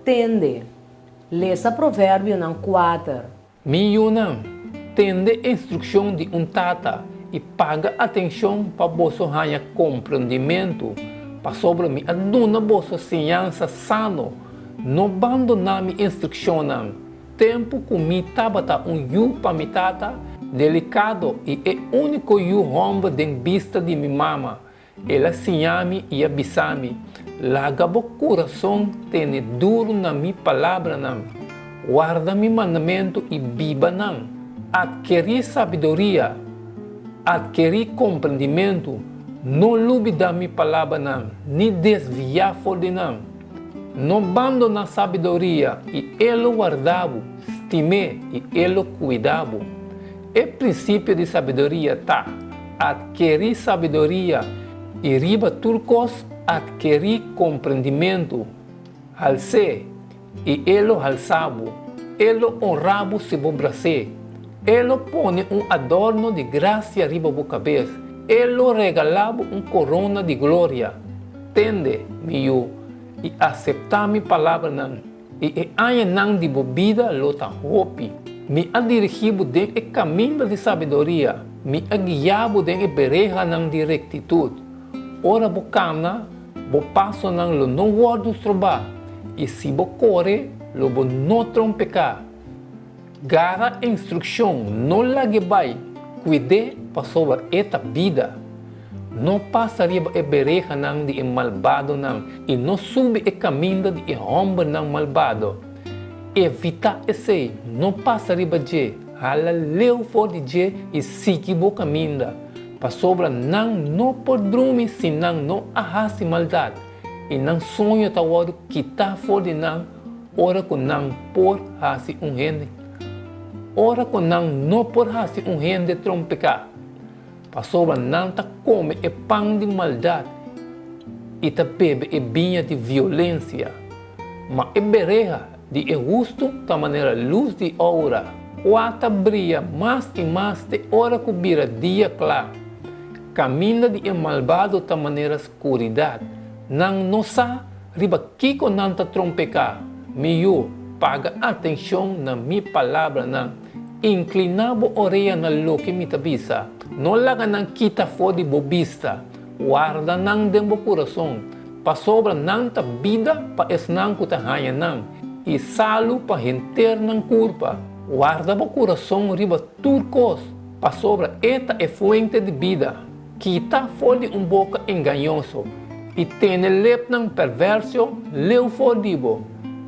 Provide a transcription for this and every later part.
tende. Lesa provérbio não 4. Miyunam, tende instrução de tata e paga atenção para vosso ganhar compreendimento, para sobre mi aduna vosso ciência sano, não abandonar mi instrução. Tempo que mi tabata yu para mi tata, delicado e é único yu romba den vista de mi mama. Ela sinhami e abisami, laga bo coração tene duro na mi palavra nam, guarda mi mandamento e biba nam, adquirir sabedoria, adquirir compreendimento, não lubida mi palavra nam, ni desviar for de nam, não abandona sabedoria e ele guardavo, estime e ele cuidavo. É princípio de sabedoria tá, adquirir sabedoria e riba turcos adquirir compreendimento, alce e ele alçavo, ele honravo se bo brase, ele põe adorno de graça riba bo cabeça, ele regalava corona de glória, tende miu e aceitar mi palavra nan, e aia nan de bobida lota hopi, me adirigibo den caminho de sabedoria, me aguiabo den bereja nan de rectitude. Ora bo camna, bo passo nang lo não guardo trobar, e se bo corre, lo bo não trompecar. Gara instrução, não laguebai, cuide para sobre esta vida. Não passaria e bereja nang de malvado nang, e não sube e caminho de romba nang malvado. Evita esse, não passaria de, hala leu for de je e siga bo caminho. Para sobra não por dormir se não arrase maldade e não sonha tawado quitar fora de ora com não por hasi rende ora com não por hasi rende trompecar para sobra não ta come e pão de maldade e ta bebe e vinha de violência mas e bereja de justo da maneira luz de aura quata brilha mais e mais de hora que vira dia claro. Caminha de malvado da maneira escuridade. Nang nosa, riba kiko nanta trompeca. Miyo, paga atenção na mi palavra nang. Inclinabo oreia na lo que mi tabisa. No laga nang kita fodi bobista. Guarda nang dembo coração. Pa sobra nanta vida pa esnang kutahaya nang. E salo pa henter nang curpa. Guarda bo coração riba turcos. Pa sobra eta é fuente de vida. Quita fora de boca enganhoso e tem lep ng perverso, leu for dibo.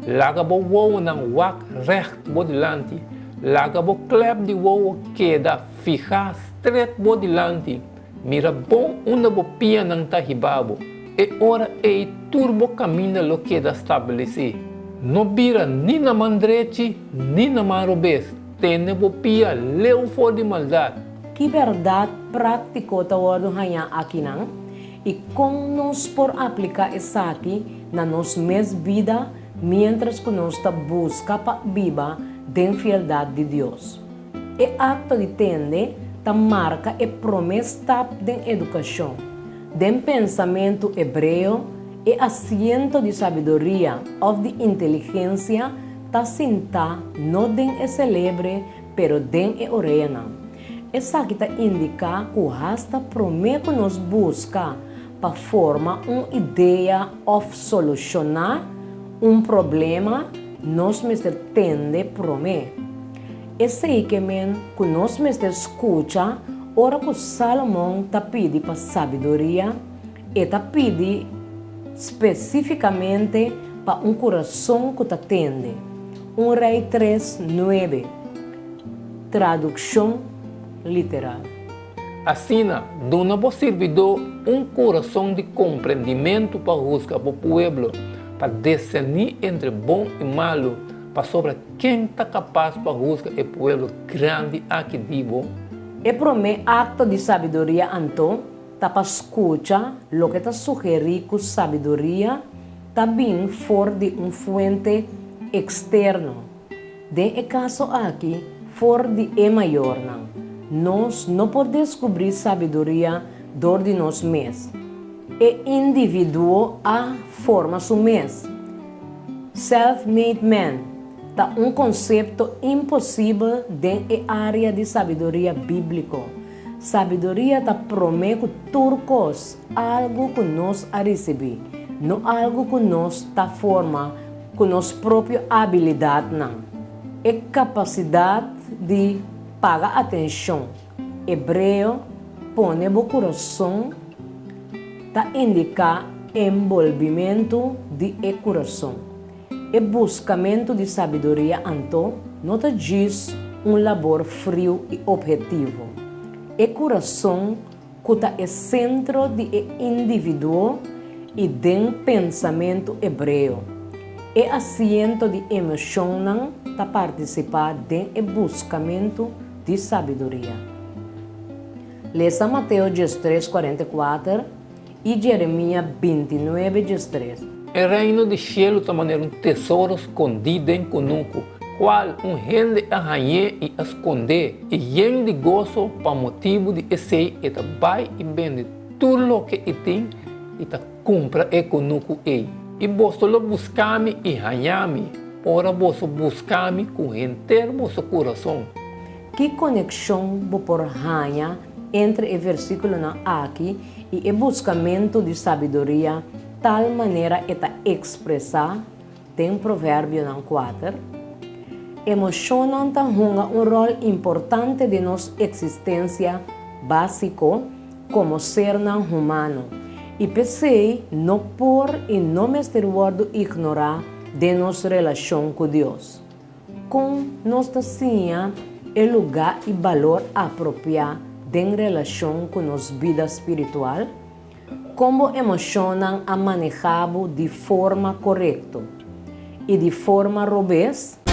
Laga bo wow ng wak recht bo dilante. Laga bo klep di wow queda fija straight bo dilante. Mira bom una bo pia ng tahibabo. E ora e turbo camina lo queda estabeleci. No bira ni na mandreci, ni na marobes. Tene bo pia leu for de maldade. Que verdade prático tawado hanya aqui não e como nós por aplicar isso aqui na nossa mesma vida mientras que nós ta busca para viva de fialdade de Deus. E acto de tende ta marca e promessa de educação, de pensamento hebreu e asiento de sabedoria ou de inteligência ta sinta no den e celebre pero den e orena. Essa que indica que o rasta promete nos busca para formar uma ideia ou solucionar problema nós mesmos tende promete. Esse aí que nós mesmos escuta ora que Salomão ta pede para sabedoria e ta pede especificamente para coração que ta tende. Rei 3:9. Tradução literal. Assim, dona bo servidor coração de compreendimento para buscar o povo, para discernir entre bom e malo, para sobre quem está capaz para buscar o povo grande aqui dibo. E promete acto de sabedoria então, tá para escutar lo que está sugerido com sabedoria, também for de fonte externo. De caso aqui, for de maior não. Nós não podemos descobrir sabedoria dor de nós mesmos. E indivíduo a forma su mesmo. Self-made man tá um conceito impossível dentro da área de sabedoria bíblica. Sabedoria tá promete turcos algo que nós a receber, não algo que nós tá forma com nossa própria habilidade não. É capacidade de pagar atenção. Hebreu põe o coração tá indicar envolvimento de coração. E buscamento de sabedoria então não te diz labor frio e objetivo. O coração que é centro de indivíduo e de pensamento hebreu. É assento de emoção para participar do buscamento de sabedoria. Leia Mateus 13:44 e Jeremias 29:3. O reino de cielo está manera um tesouro escondido em conosco, qual gente arranha e esconder, e lleno de gozo para motivo de esse e vai e vende tudo o que tem e compra conosco e vos lo buscame e arranhame, ora vos buscame com inteiro vosso coração. Que conexão por arranha entre o versículo aqui e o buscamento de sabedoria, tal maneira está expressar em Provérbio 4. Emoção tem um rol importante de nossa existência básico como ser humano. E pensei não por e não misterioso ignorar de nossa relação com Deus. Com nossa tinha o lugar e valor apropriado em relação com nossa vida espiritual, como emocionam a manejado de forma correta e de forma robusta,